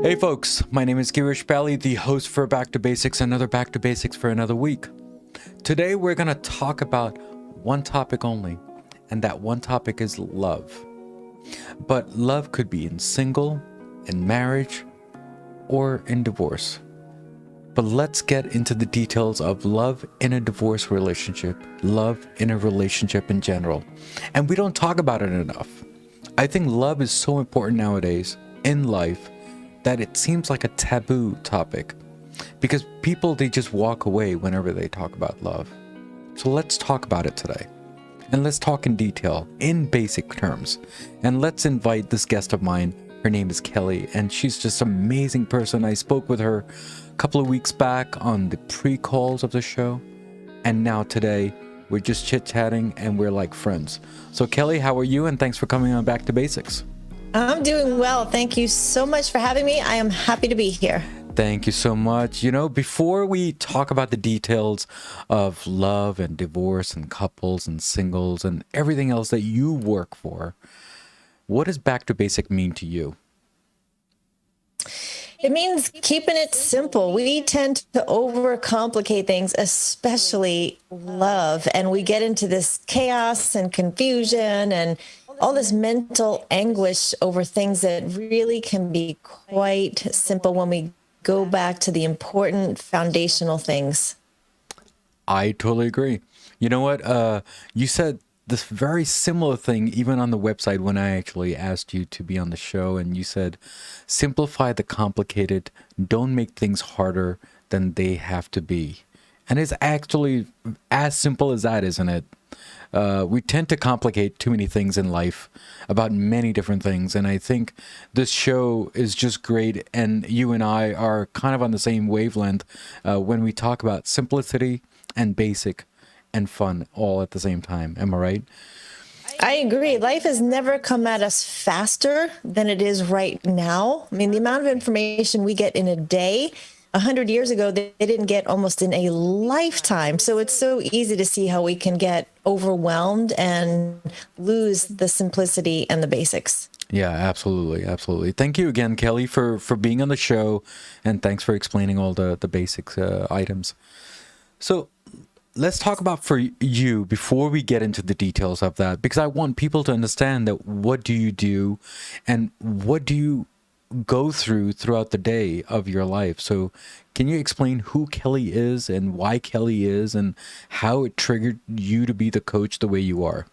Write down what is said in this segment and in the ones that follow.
Hey folks, my name is Kelli, the host for Back to Basics, another Back to Basics for another week. Today we're going to talk about one topic only, and that one topic is love. But love could be in single, in marriage, or in divorce. But let's get into the details of love in a divorce relationship, love in a relationship in general. And we don't talk about it enough. I think love is so important nowadays in life that it seems like a taboo topic because people, they just walk away whenever they talk about love. So let's talk about it today. And let's talk in detail, in basic terms. And let's invite this guest of mine. Her name is Kelli, and she's just an amazing person. I spoke with her a couple of weeks back on the pre-calls of the show. And now today, we're just chit-chatting and we're like friends. So Kelli, how are you? And thanks for coming on Back to Basics. I'm doing well. Thank you so much for having me. I am happy to be here. Thank you so much. You know, before we talk about the details of love and divorce and couples and singles and everything else that you work for, what does Back to Basic mean to you? It means keeping it simple. We tend to overcomplicate things, especially love. And we get into this chaos and confusion and all this mental anguish over things that really can be quite simple when we go back to the important foundational things. I totally agree. You know what? You said this very similar thing even on the website when I actually asked you to be on the show, and you said, simplify the complicated, don't make things harder than they have to be. And it's actually as simple as that, isn't it? We tend to complicate too many things in life about many different things. And I think this show is just great. And you and I are kind of on the same wavelength when we talk about simplicity and basic and fun all at the same time. Am I right? I agree. Life has never come at us faster than it is right now. I mean, the amount of information we get in a day, 100 years ago, they didn't get almost in a lifetime. So it's so easy to see how we can get overwhelmed and lose the simplicity and the basics. Yeah, absolutely. Absolutely. Thank you again, Kelli, for being on the show. And thanks for explaining all the basic items. So let's talk about for you before we get into the details of that, because I want people to understand that what do you do and what do you go throughout the day of your life. So can you explain who Kelli is and why Kelli is and how it triggered you to be the coach the way you are?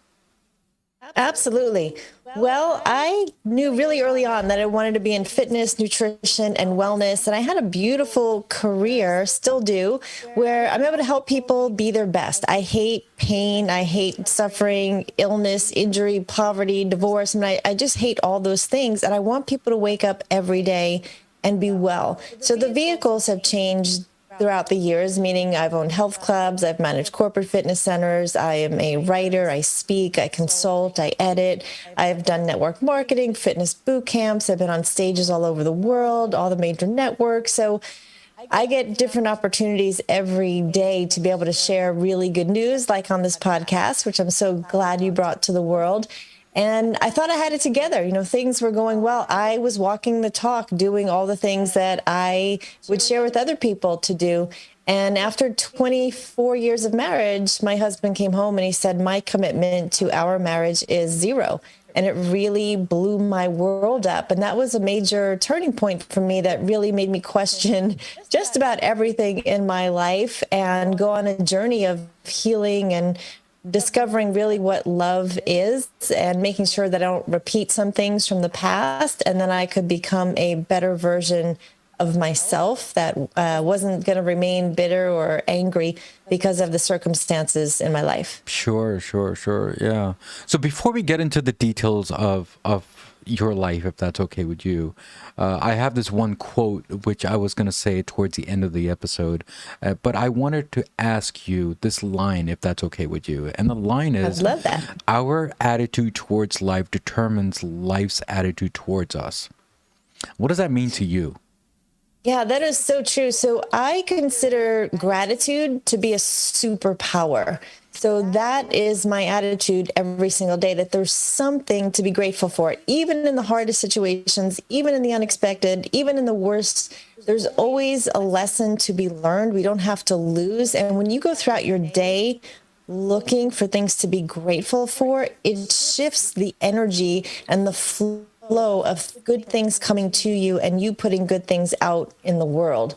Absolutely. Well, I knew really early on that I wanted to be in fitness, nutrition, and wellness. And I had a beautiful career, still do, where I'm able to help people be their best. I hate pain. I hate suffering, illness, injury, poverty, divorce. I mean, I just hate all those things. And I want people to wake up every day and be well. So the vehicles have changed throughout the years, meaning I've owned health clubs, I've managed corporate fitness centers, I am a writer, I speak, I consult, I edit, I've done network marketing, fitness boot camps, I've been on stages all over the world, all the major networks. So I get different opportunities every day to be able to share really good news, like on this podcast, which I'm so glad you brought to the world. And I thought I had it together. You know, things were going well. I was walking the talk, doing all the things that I would share with other people to do. And after 24 years of marriage, my husband came home and he said, my commitment to our marriage is zero. And it really blew my world up. And that was a major turning point for me that really made me question just about everything in my life and go on a journey of healing and discovering really what love is and making sure that I don't repeat some things from the past, and then I could become a better version of myself that wasn't going to remain bitter or angry because of the circumstances in my life. Sure. Yeah. So before we get into the details of your life, if that's okay with you, I have this one quote which I was going to say towards the end of the episode, but I wanted to ask you this line, if that's okay with you. And the line is, I love that. Our attitude towards life determines life's attitude towards us. What does that mean to you? Yeah, that is so true. So I consider gratitude to be a superpower. So that is my attitude every single day, that there's something to be grateful for, even in the hardest situations, even in the unexpected, even in the worst. There's always a lesson to be learned. We don't have to lose. And when you go throughout your day looking for things to be grateful for, it shifts the energy and the flow of good things coming to you and you putting good things out in the world.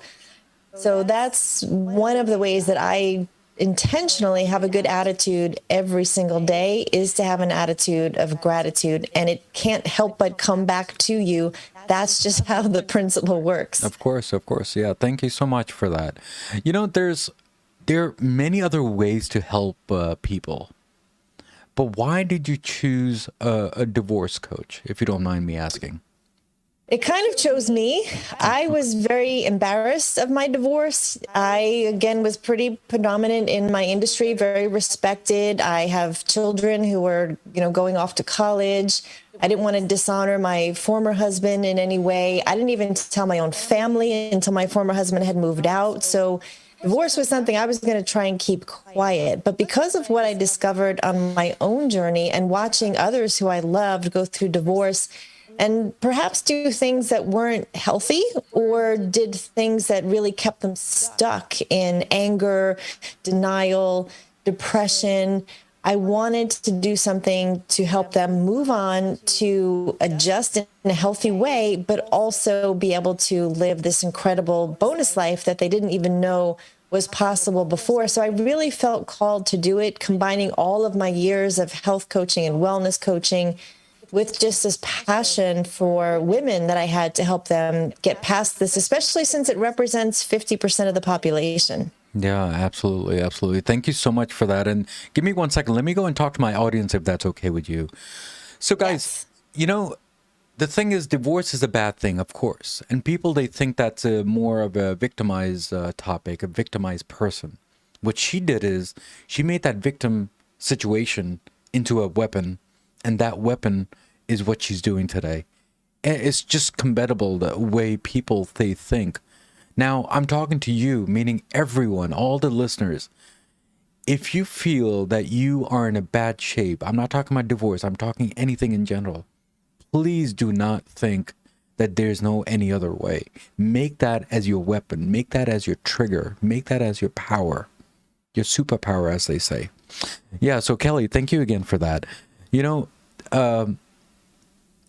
So that's one of the ways that I intentionally have a good attitude every single day, is to have an attitude of gratitude, and it can't help but come back to you. That's just how the principle works. Of course, of course. Yeah, thank you so much for that. You know, there are many other ways to help people. But why did you choose a divorce coach, if you don't mind me asking? It kind of chose me. I was very embarrassed of my divorce. I, again, was pretty predominant in my industry, very respected. I have children who were, going off to college. I didn't want to dishonor my former husband in any way. I didn't even tell my own family until my former husband had moved out. So divorce was something I was going to try and keep quiet. But because of what I discovered on my own journey and watching others who I loved go through divorce and perhaps do things that weren't healthy or did things that really kept them stuck in anger, denial, depression, I wanted to do something to help them move on, to adjust in a healthy way, but also be able to live this incredible bonus life that they didn't even know was possible before. So I really felt called to do it, combining all of my years of health coaching and wellness coaching with just this passion for women that I had to help them get past this, especially since it represents 50% of the population. Yeah, absolutely. Absolutely. Thank you so much for that. And give me 1 second. Let me go and talk to my audience if that's okay with you. So guys, the thing is, divorce is a bad thing, of course. And people, they think that's more of a victimized topic, a victimized person. What she did is she made that victim situation into a weapon. And that weapon is what she's doing today. And it's just commendable the way people, they think. Now, I'm talking to you, meaning everyone, all the listeners. If you feel that you are in a bad shape, I'm not talking about divorce, I'm talking anything in general. Please do not think that there's no any other way. Make that as your weapon. Make that as your trigger. Make that as your power. Your superpower, as they say. Yeah, so Kelli, thank you again for that.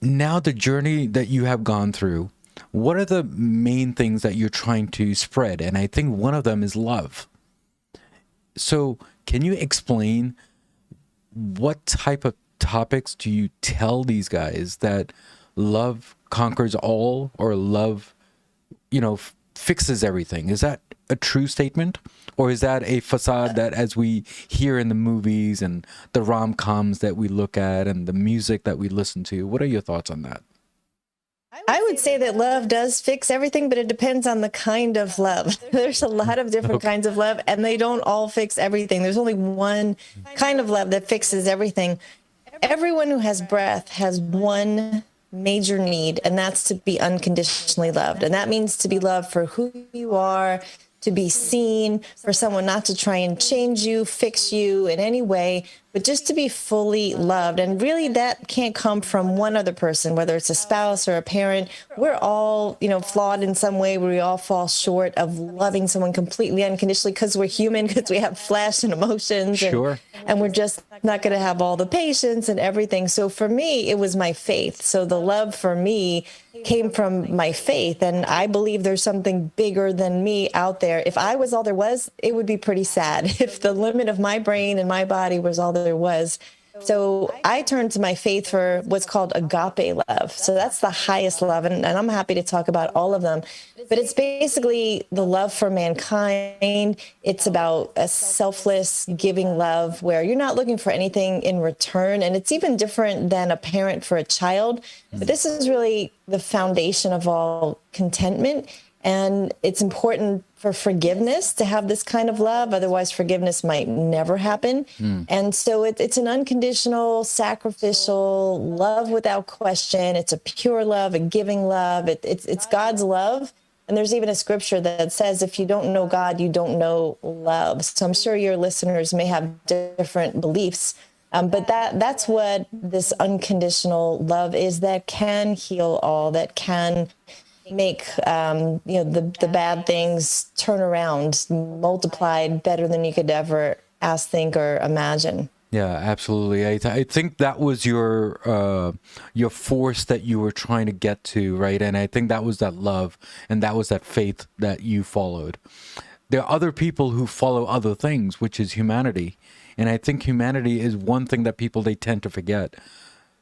Now the journey that you have gone through, what are the main things that you're trying to spread? And I think one of them is love. So can you explain what type of topics do you tell these guys that love conquers all, or love, fixes everything? Is that a true statement? Or is that a facade that, as we hear in the movies and the rom-coms that we look at and the music that we listen to? What are your thoughts on that? I would say that love does fix everything, but it depends on the kind of love. There's a lot of different kinds of love, and they don't all fix everything. There's only one kind of love that fixes everything. Everyone who has breath has one major need, and that's to be unconditionally loved. And that means to be loved for who you are, to be seen, for someone not to try and change you, fix you in any way, but just to be fully loved. And really that can't come from one other person, whether it's a spouse or a parent. We're all, flawed in some way, where we all fall short of loving someone completely unconditionally, because we're human, because we have flesh and emotions. Sure. And we're just not going to have all the patience and everything. So for me, it was my faith. So the love for me came from my faith. And I believe there's something bigger than me out there. If I was all there was, it would be pretty sad. If the limit of my brain and my body was all there was. So I turned to my faith for what's called agape love. So that's the highest love. And I'm happy to talk about all of them. But it's basically the love for mankind. It's about a selfless giving love where you're not looking for anything in return. And it's even different than a parent for a child. But this is really the foundation of all contentment. And it's important for forgiveness to have this kind of love. Otherwise, forgiveness might never happen. And so it's an unconditional, sacrificial love without question. It's a pure love, a giving love. It's God's love And there's even a scripture that says, if you don't know God, you don't know love. So I'm sure your listeners may have different beliefs. But that's what this unconditional love is, that can heal all, that can make the bad things turn around, multiplied better than you could ever ask, think, or imagine. Yeah, absolutely. I think that was your force that you were trying to get to, right? And I think that was that love, and that was that faith that you followed. There are other people who follow other things, which is humanity. And I think humanity is one thing that they tend to forget.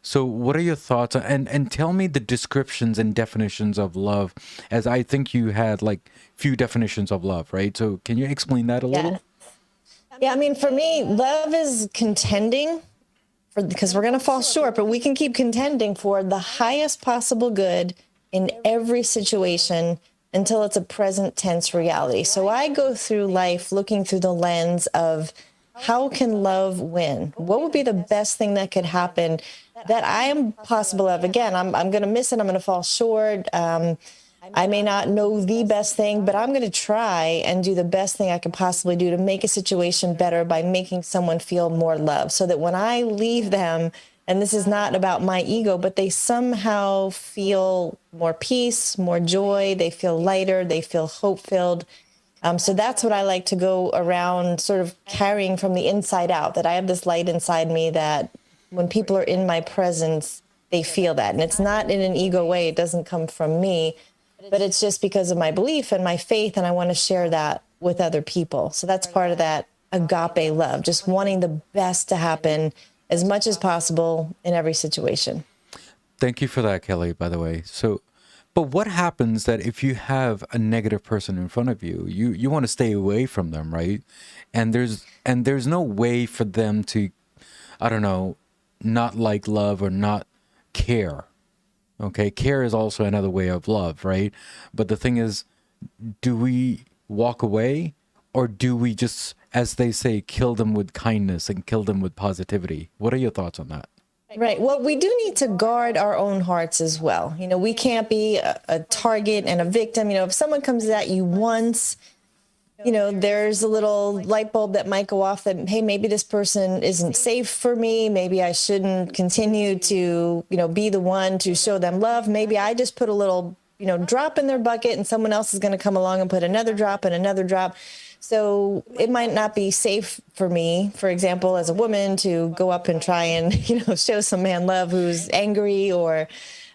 So what are your thoughts? And tell me the descriptions and definitions of love, as I think you had like few definitions of love, right? So can you explain that a little? Yeah, I mean, for me, love is contending because we're going to fall short, but we can keep contending for the highest possible good in every situation until it's a present tense reality. So I go through life looking through the lens of, how can love win? What would be the best thing that could happen that I am possible of? Again, I'm going to miss it. I'm going to fall short. I may not know the best thing, but I'm going to try and do the best thing I can possibly do to make a situation better by making someone feel more love, so that when I leave them, and this is not about my ego, but they somehow feel more peace, more joy, they feel lighter, they feel hope-filled. So that's what I like to go around sort of carrying from the inside out, that I have this light inside me that when people are in my presence, they feel that. And it's not in an ego way. It doesn't come from me, but it's just because of my belief and my faith. And I want to share that with other people. So that's part of that agape love, just wanting the best to happen as much as possible in every situation. Thank you for that, Kelli, by the way. So, but what happens that if you have a negative person in front of you, you want to stay away from them, right? And there's no way for them to, I don't know, not like love or not care. Okay, care is also another way of love, right? But the thing is, do we walk away, or do we just, as they say, kill them with kindness and kill them with positivity? What are your thoughts on that? Right. Well, we do need to guard our own hearts as well. We can't be a target and a victim. If someone comes at you once, there's a little light bulb that might go off that, hey, maybe this person isn't safe for me. Maybe I shouldn't continue to, be the one to show them love. Maybe I just put a little, drop in their bucket, and someone else is going to come along and put another drop and another drop. So it might not be safe for me, for example, as a woman, to go up and try and, show some man love who's angry or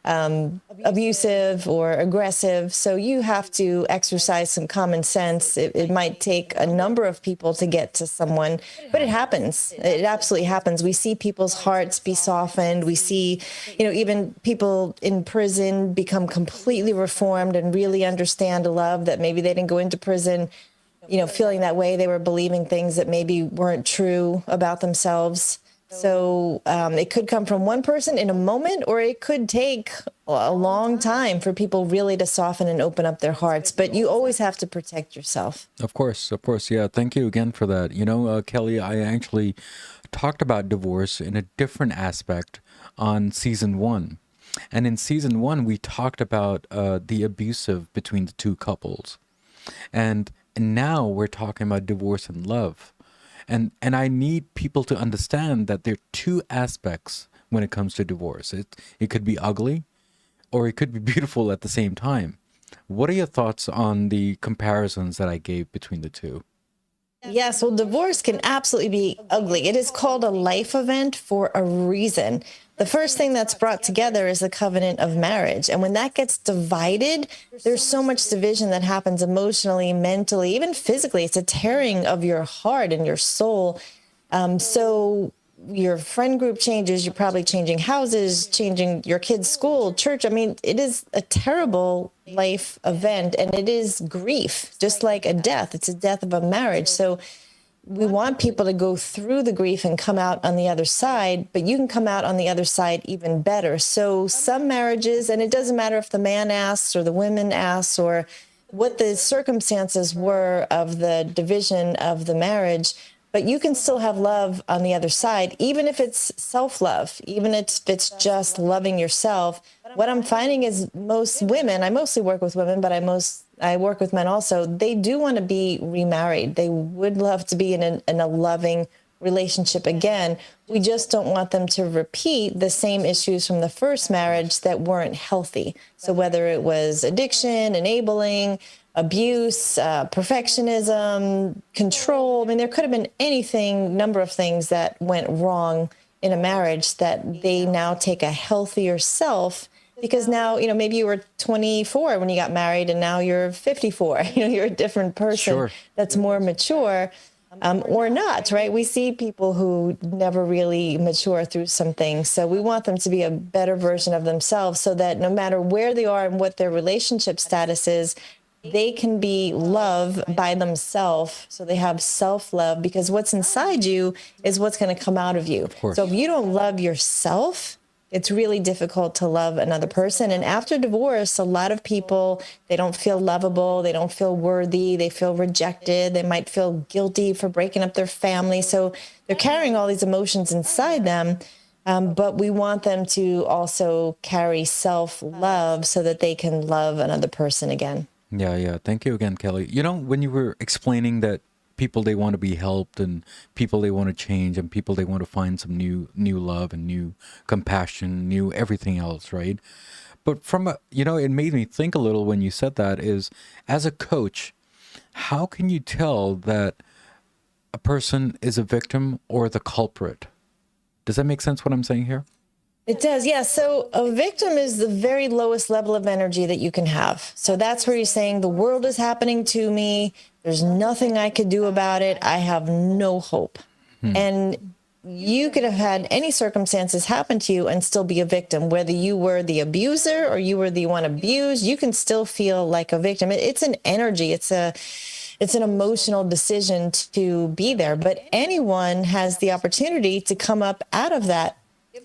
abusive or aggressive. So you have to exercise some common sense. It might take a number of people to get to someone, but it happens. It absolutely happens. We see people's hearts be softened. We see, even people in prison become completely reformed and really understand love, that maybe they didn't go into prison feeling that way. They were believing things that maybe weren't true about themselves. So it could come from one person in a moment, or it could take a long time for people really to soften and open up their hearts. But you always have to protect yourself. Of course. Yeah. Thank you again for that. Kelli, I actually talked about divorce in a different aspect on season 1. And in season 1, we talked about the abusive between the two couples. And now we're talking about divorce and love. And I need people to understand that there are two aspects when it comes to divorce. It could be ugly, or it could be beautiful at the same time. What are your thoughts on the comparisons that I gave between the two? Yes, well, divorce can absolutely be ugly. It is called a life event for a reason. The first thing that's brought together is the covenant of marriage. And when that gets divided, there's so much division that happens emotionally, mentally, even physically. It's a tearing of your heart and your soul. So your friend group changes, you're probably changing houses, changing your kids' school, church. I mean, it is a terrible life event, and it is grief, just like a death. It's a death of a marriage. So we want people to go through the grief and come out on the other side, but you can come out on the other side even better. So some marriages, and it doesn't matter if the man asks or the women asks or what the circumstances were of the division of the marriage, but you can still have love on the other side, even if it's self-love, even if it's just loving yourself. What I'm finding is most women, I mostly work with women, but I I work with men also, they do want to be remarried. They would love to be in a loving relationship again. We just don't want them to repeat the same issues from the first marriage that weren't healthy. So whether it was addiction, enabling, abuse, perfectionism, control, I mean, there could have been number of things that went wrong in a marriage that they now take a healthier self. Because now, maybe you were 24 when you got married and now you're 54. You're a different person that's more mature. Or not, right? We see people who never really mature through some things. So we want them to be a better version of themselves so that no matter where they are and what their relationship status is, they can be loved by themselves. So they have self-love, because what's inside you is what's going to come out of you. So if you don't love yourself, it's really difficult to love another person. And after divorce, a lot of people, they don't feel lovable. They don't feel worthy. They feel rejected. They might feel guilty for breaking up their family. So they're carrying all these emotions inside them. But we want them to also carry self-love so that they can love another person again. Yeah. Thank you again, Kelli. When you were explaining that people, they want to be helped, and people they want to change, and people they want to find some new love and new compassion, new everything else, right? But from it made me think a little when you said that, is as a coach, how can you tell that a person is a victim or the culprit? Does that make sense what I'm saying here? It does, yeah. So a victim is the very lowest level of energy that you can have. So that's where you're saying the world is happening to me. There's nothing I could do about it. I have no hope. And you could have had any circumstances happen to you and still be a victim. Whether you were the abuser or you were the one abused, you can still feel like a victim. It's an energy. It's an emotional decision to be there. But anyone has the opportunity to come up out of that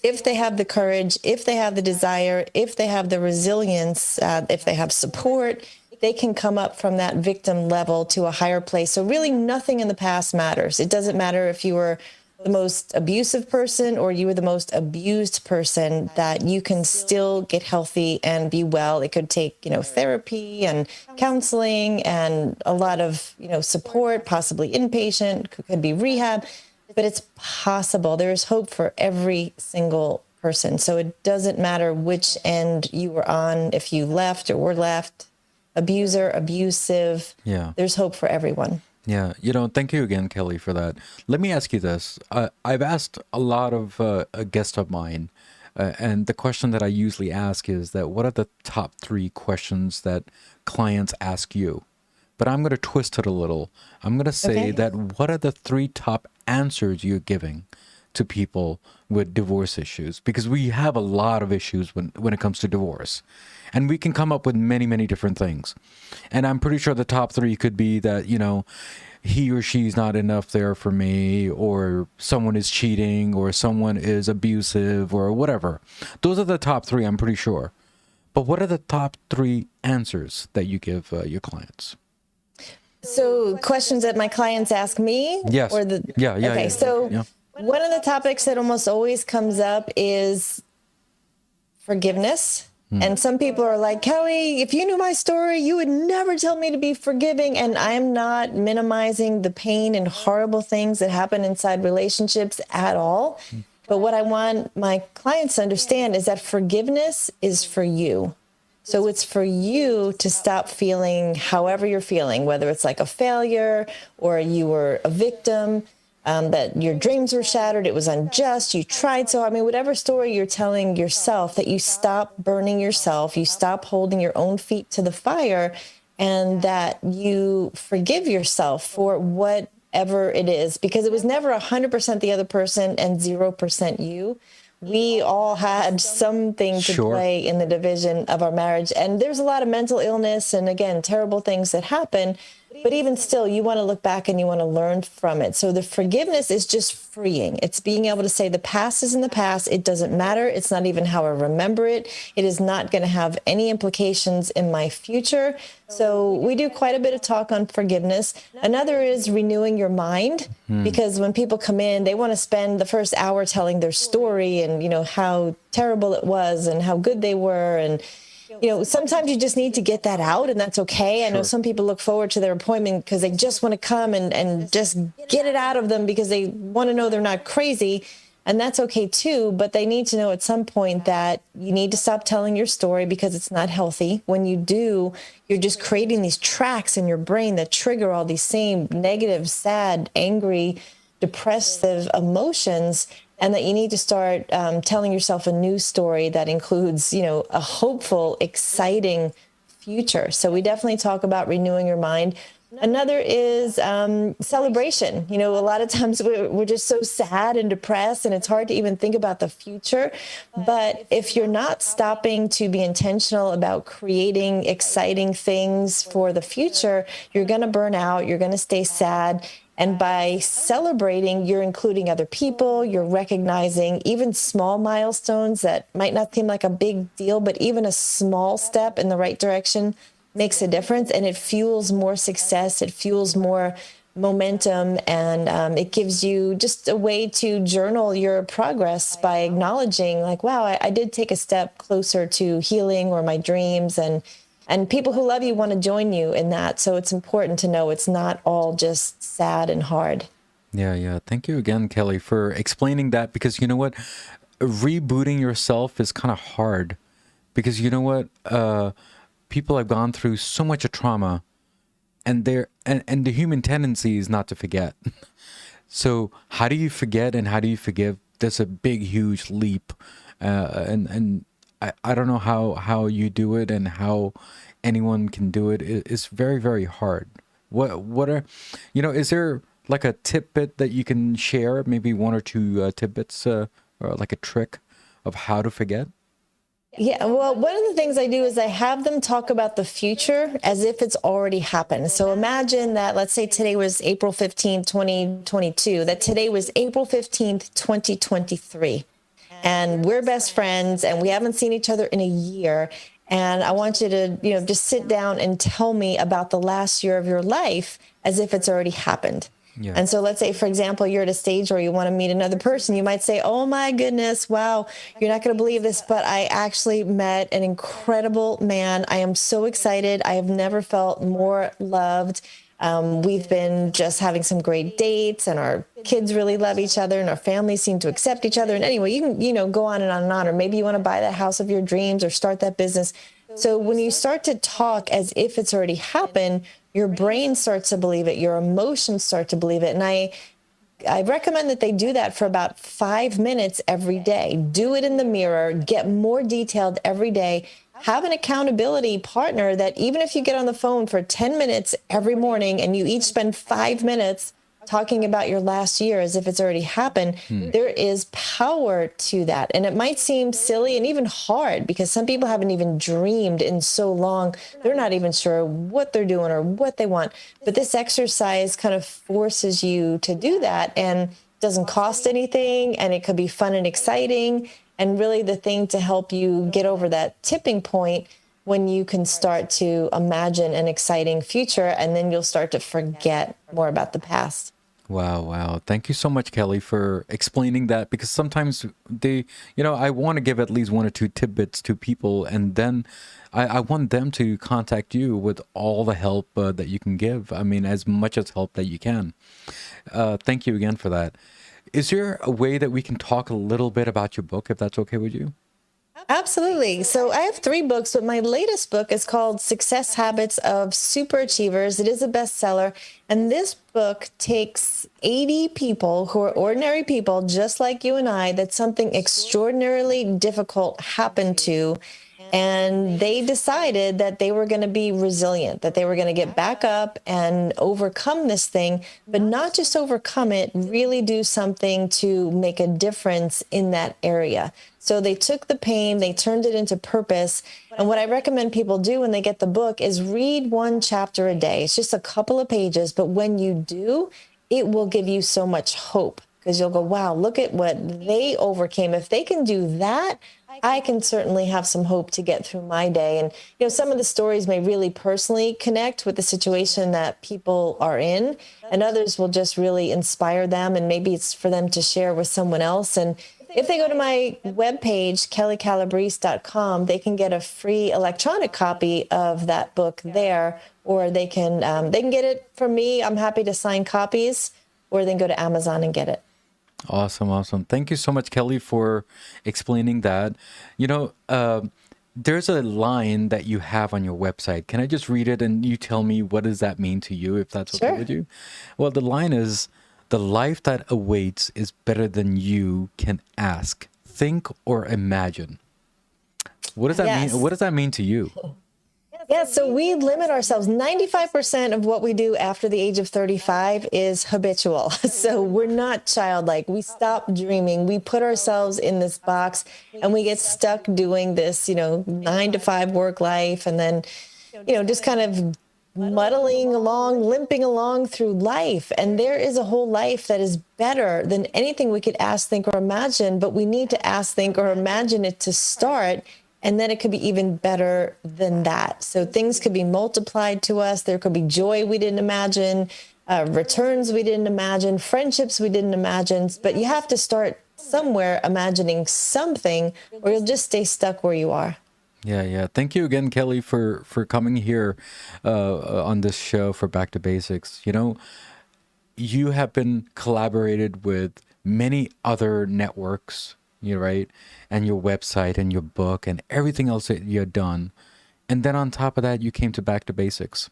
if they have the courage, if they have the desire, if they have the resilience, if they have support. They can come up from that victim level to a higher place. So really nothing in the past matters. It doesn't matter if you were the most abusive person or you were the most abused person, that you can still get healthy and be well. It could take, therapy and counseling and a lot of, support, possibly inpatient, could be rehab, but it's possible. There is hope for every single person. So it doesn't matter which end you were on, if you left or were left, abuser, abusive. Yeah. There's hope for everyone. Yeah. Thank you again, Kelli, for that. Let me ask you this. I've asked a lot of guests of mine, and the question that I usually ask is that what are the top 3 questions that clients ask you? But I'm going to twist it a little. I'm going to say that what are the 3 top answers you're giving to people with divorce issues? Because we have a lot of issues when it comes to divorce. And we can come up with many, many different things. And I'm pretty sure the top 3 could be that, he or she's not enough there for me, or someone is cheating, or someone is abusive, or whatever. Those are the top 3, I'm pretty sure. But what are the top 3 answers that you give your clients? So questions that my clients ask me? Yes. Or Yeah. So one of the topics that almost always comes up is forgiveness. And some people are like, Kelli, if you knew my story, you would never tell me to be forgiving. And I'm not minimizing the pain and horrible things that happen inside relationships at all. But what I want my clients to understand is that forgiveness is for you. So it's for you to stop feeling however you're feeling, whether it's like a failure or you were a victim, that your dreams were shattered, it was unjust, you tried so hard. I mean, whatever story you're telling yourself, that you stop burning yourself, you stop holding your own feet to the fire, and that you forgive yourself for whatever it is, because it was never 100% the other person and 0% you. We all had something to play in the division of our marriage. And there's a lot of mental illness and, again, terrible things that happen. But even still, you want to look back and you want to learn from it. So the forgiveness is just freeing. It's being able to say the past is in the past. It doesn't matter. It's not even how I remember it. It is not going to have any implications in my future. So we do quite a bit of talk on forgiveness. Another is renewing your mind, because when people come in, they want to spend the first hour telling their story and, how terrible it was and how good they were. And sometimes you just need to get that out, and that's okay. I know Sure. some people look forward to their appointment because they just want to come and just get it out of them because they want to know they're not crazy. And that's okay too, but they need to know at some point that you need to stop telling your story because it's not healthy. When you do, you're just creating these tracks in your brain that trigger all these same negative, sad, angry, depressive emotions, and that you need to start telling yourself a new story that includes, a hopeful, exciting future. So we definitely talk about renewing your mind. Another is celebration. A lot of times we're just so sad and depressed, and it's hard to even think about the future. But if you're not stopping to be intentional about creating exciting things for the future, you're going to burn out, you're going to stay sad. And by celebrating, you're including other people, you're recognizing even small milestones that might not seem like a big deal, but even a small step in the right direction makes a difference, and it fuels more success, it fuels more momentum, and it gives you just a way to journal your progress by acknowledging, like, wow, I did take a step closer to healing or my dreams, and people who love you want to join you in that. So it's important to know it's not all just sad and hard. Yeah. Thank you again, Kelli, for explaining that, because you know what? Rebooting yourself is kind of hard because you know what? People have gone through so much of trauma, and and the human tendency is not to forget. So how do you forget and how do you forgive? That's a big, huge leap. And I don't know how you do it and how anyone can do it. It's very, very hard. What are, is there like a tidbit that you can share? Maybe one or two tidbits, or like a trick of how to forget? Yeah, well, one of the things I do is I have them talk about the future as if it's already happened. So imagine that, let's say today was April 15th, 2022, that today was April 15th, 2023. And we're best friends and we haven't seen each other in a year. And I want you to, just sit down and tell me about the last year of your life as if it's already happened. Yeah. And so let's say, for example, you're at a stage where you want to meet another person. You might say, oh, my goodness, wow, you're not going to believe this, but I actually met an incredible man. I am so excited. I have never felt more loved. We've been just having some great dates, and our kids really love each other, and our families seem to accept each other. And anyway, you can, go on and on and on. Or maybe you want to buy that house of your dreams or start that business. So when you start to talk as if it's already happened, your brain starts to believe it, your emotions start to believe it. And I recommend that they do that for about 5 minutes every day. Do it in the mirror, get more detailed every day. Have an accountability partner that even if you get on the phone for 10 minutes every morning and you each spend 5 minutes talking about your last year as if it's already happened, there is power to that. And it might seem silly and even hard because some people haven't even dreamed in so long. They're not even sure what they're doing or what they want. But this exercise kind of forces you to do that, and doesn't cost anything, and it could be fun and exciting, and really the thing to help you get over that tipping point when you can start to imagine an exciting future, and then you'll start to forget more about the past. Wow. Thank you so much, Kelli, for explaining that, because sometimes I want to give at least one or two tidbits to people, and then I want them to contact you with all the help that you can give. I mean, as much as help that you can. Thank you again for that. Is there a way that we can talk a little bit about your book, if that's okay with you? Absolutely. So I have 3 books, but my latest book is called Success Habits of Superachievers. It is a bestseller. And this book takes 80 people who are ordinary people, just like you and I, that something extraordinarily difficult happened to. And they decided that they were going to be resilient, that they were going to get back up and overcome this thing, but not just overcome it, really do something to make a difference in that area. So they took the pain, they turned it into purpose. And what I recommend people do when they get the book is read 1 chapter a day. It's just a couple of pages, but when you do, it will give you so much hope, because you'll go, wow, look at what they overcame. If they can do that, I can certainly have some hope to get through my day. And, some of the stories may really personally connect with the situation that people are in, and others will just really inspire them. And maybe it's for them to share with someone else. And if they go to my webpage, kellicalabrese.com, they can get a free electronic copy of that book there, or they can get it from me. I'm happy to sign copies, or they can go to Amazon and get it. Awesome, awesome. Thank you so much, Kelli, for explaining that. You know, there's a line that you have on your website. Can I just read it and you tell me what does that mean to you, if that's okay Sure. with you? Well, the line is, the life that awaits is better than you can ask, think, or imagine. What does that Yes. mean? What does that mean to you? Yeah, so we limit ourselves. 95% of what we do after the age of 35 is habitual. So we're not childlike. We stop dreaming. We put ourselves in this box and we get stuck doing this, 9 to 5 work life, and then, just kind of muddling along, limping along through life. And there is a whole life that is better than anything we could ask, think, or imagine, but we need to ask, think, or imagine it to start. And then it could be even better than that. So things could be multiplied to us. There could be joy we didn't imagine, returns we didn't imagine, friendships we didn't imagine. But you have to start somewhere imagining something, or you'll just stay stuck where you are. Yeah. Thank you again, Kelli, for coming here on this show for Back to Basics. You know, you have been collaborated with many other networks, right? And your website and your book and everything else that you've done. And then on top of that, you came to Back to Basics.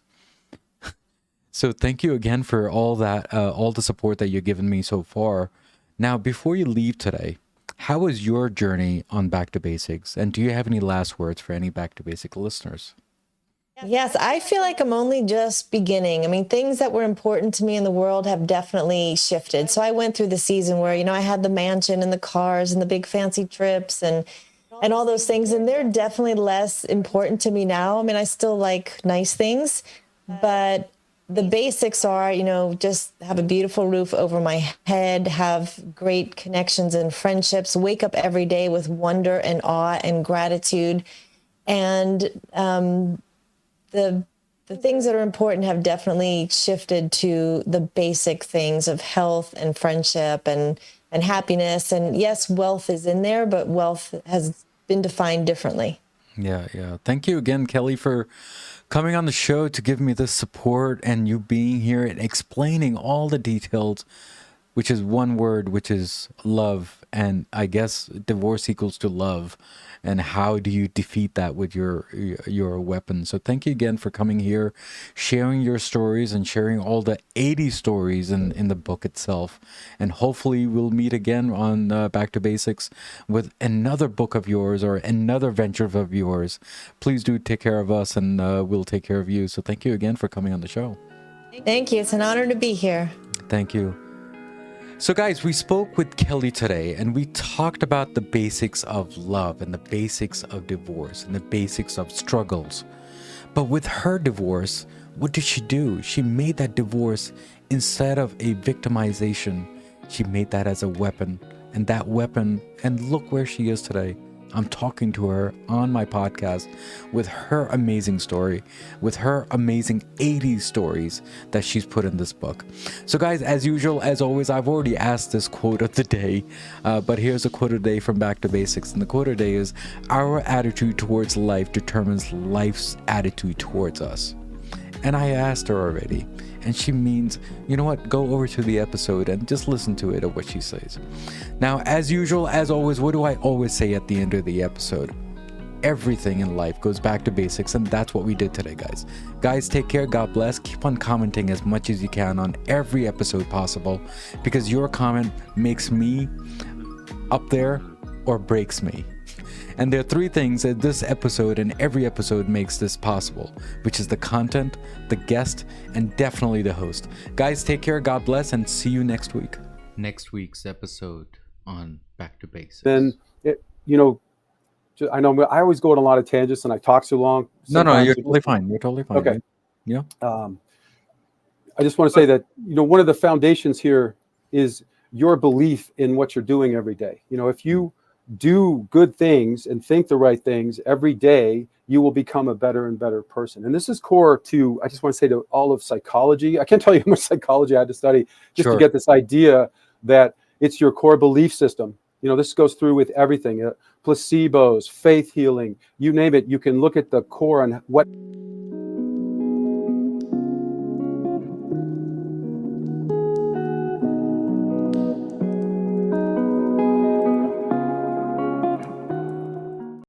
So thank you again for all that, all the support that you've given me so far. Now, before you leave today, how was your journey on Back to Basics? And do you have any last words for any Back to Basic listeners? Yes, I feel like I'm only just beginning. I mean, things that were important to me in the world have definitely shifted. So I went through the season where, I had the mansion and the cars and the big fancy trips and all those things. And they're definitely less important to me now. I mean, I still like nice things, but the basics are, just have a beautiful roof over my head, have great connections and friendships, wake up every day with wonder and awe and gratitude. And the things that are important have definitely shifted to the basic things of health and friendship and happiness. And yes, wealth is in there, but wealth has been defined differently. Yeah. Thank you again, Kelli, for coming on the show to give me this support and you being here and explaining all the details, which is one word, which is love. And I guess divorce equals to love. And how do you defeat that with your weapon? So thank you again for coming here, sharing your stories and sharing all the 80 stories in the book itself. And hopefully we'll meet again on Back to Basics with another book of yours or another venture of yours. Please do take care of us and we'll take care of you. So thank you again for coming on the show. Thank you. It's an honor to be here. Thank you. So guys, we spoke with Kelli today and we talked about the basics of love and the basics of divorce and the basics of struggles. But with her divorce, what did she do? She made that divorce, instead of a victimization, she made that as a weapon. And that weapon, and look where she is today. I'm talking to her on my podcast with her amazing story, with her amazing 80s stories that she's put in this book. So guys, as usual, as always, I've already asked this quote of the day, but here's a quote of the day from Back to Basics. And the quote of the day is, our attitude towards life determines life's attitude towards us. And I asked her already, and she means, you know what, go over to the episode and just listen to it, or what she says. Now, as usual, as always, what do I always say at the end of the episode? Everything in life goes back to basics, and that's what we did today, guys. Guys, take care, God bless. Keep on commenting as much as you can on every episode possible, because your comment makes me up there or breaks me. And there are 3 things that this episode and every episode makes this possible, which is the content, the guest, and definitely the host. Guys, take care, God bless, and see you next week. Next week's episode on Back to Basics. Then, I know I always go on a lot of tangents and I talk too long. No, you're totally fine. You're totally fine. Okay. Yeah. I just want to say that, one of the foundations here is your belief in what you're doing every day. If you do good things and think the right things every day, you will become a better and better person. And this is core to, I just want to say, to all of psychology. I can't tell you how much psychology I had to study just to get this idea that it's your core belief system You know, this goes through with everything, placebos, faith healing, you name it. You can look at the core on what